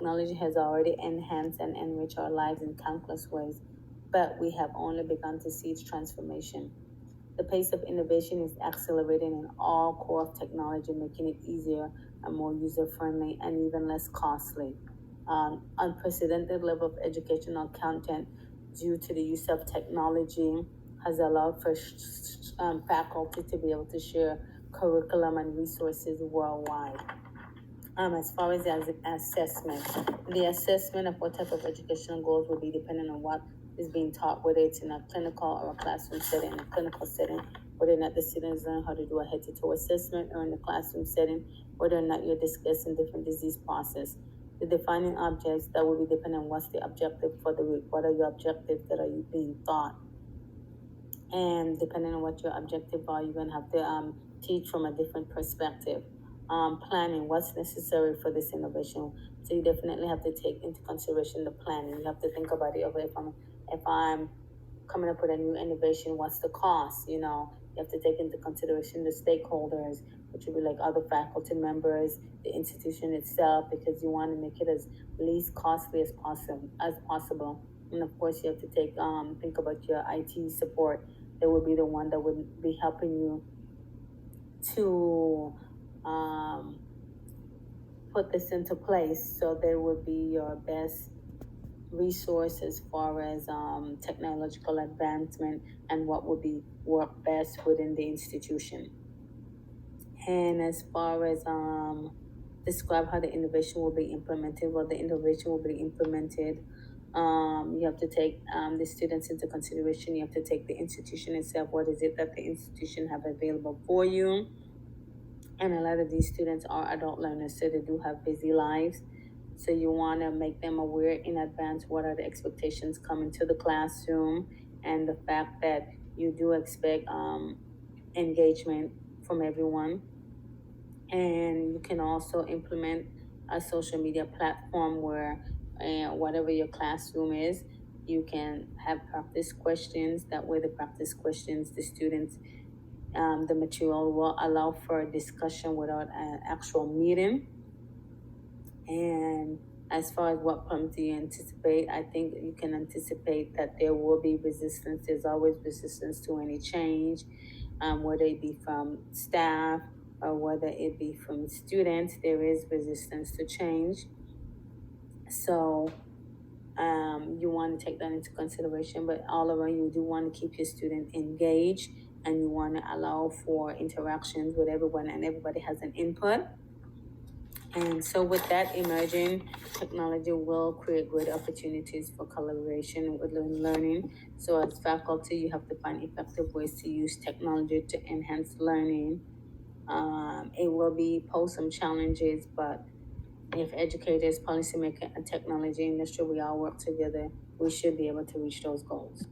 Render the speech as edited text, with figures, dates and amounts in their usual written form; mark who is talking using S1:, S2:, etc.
S1: Technology has already enhanced and enriched our lives in countless ways, but we have only begun to see its transformation. The pace of innovation is accelerating in all core of technology, making it easier and more user-friendly and even less costly. Unprecedented level of educational content due to the use of technology has allowed for faculty to be able to share curriculum and resources worldwide. As far as the assessment of what type of educational goals will be dependent on what is being taught, whether it's in a clinical or a classroom setting. In a clinical setting, whether or not the students learn how to do a head-to-toe assessment, or in the classroom setting, whether or not you're discussing different disease process. The defining objects that will be dependent on what's the objective for the week. What are your objectives that are you being taught? And depending on what your objective are, you're going to have to teach from a different perspective. Planning, what's necessary for this innovation. So you definitely have to take into consideration the planning. You have to think about it. Okay, if I'm coming up with a new innovation, what's the cost? You have to take into consideration the stakeholders, which would be like other faculty members, the institution itself, because you want to make it as least costly as possible. And of course, you have to think about your IT support. They would be the one that would be helping you to put this into place. So they would be your best resource as far as technological advancement and what would be work best within the institution. And as far as describe how the innovation will be implemented, the innovation will be implemented. You have to take the students into consideration. You have to take the institution itself. What is it that the institution have available for you? And a lot of these students are adult learners, so they do have busy lives. So you want to make them aware in advance what are the expectations coming to the classroom, and the fact that you do expect engagement from everyone. And you can also implement a social media platform where whatever your classroom is, you can have practice questions. That way the practice questions, the students, the material will allow for a discussion without an actual meeting. And as far as what problems do you anticipate, I think you can anticipate that there will be resistance. There's always resistance to any change, whether it be from staff or whether it be from students. There is resistance to change. So you want to take that into consideration, but all around you do want to keep your student engaged, and you want to allow for interactions with everyone, and everybody has an input. And so with that, emerging technology will create great opportunities for collaboration with learning. So as faculty, you have to find effective ways to use technology to enhance learning. It will pose some challenges, but if educators, policymakers, and technology industry, we all work together, we should be able to reach those goals.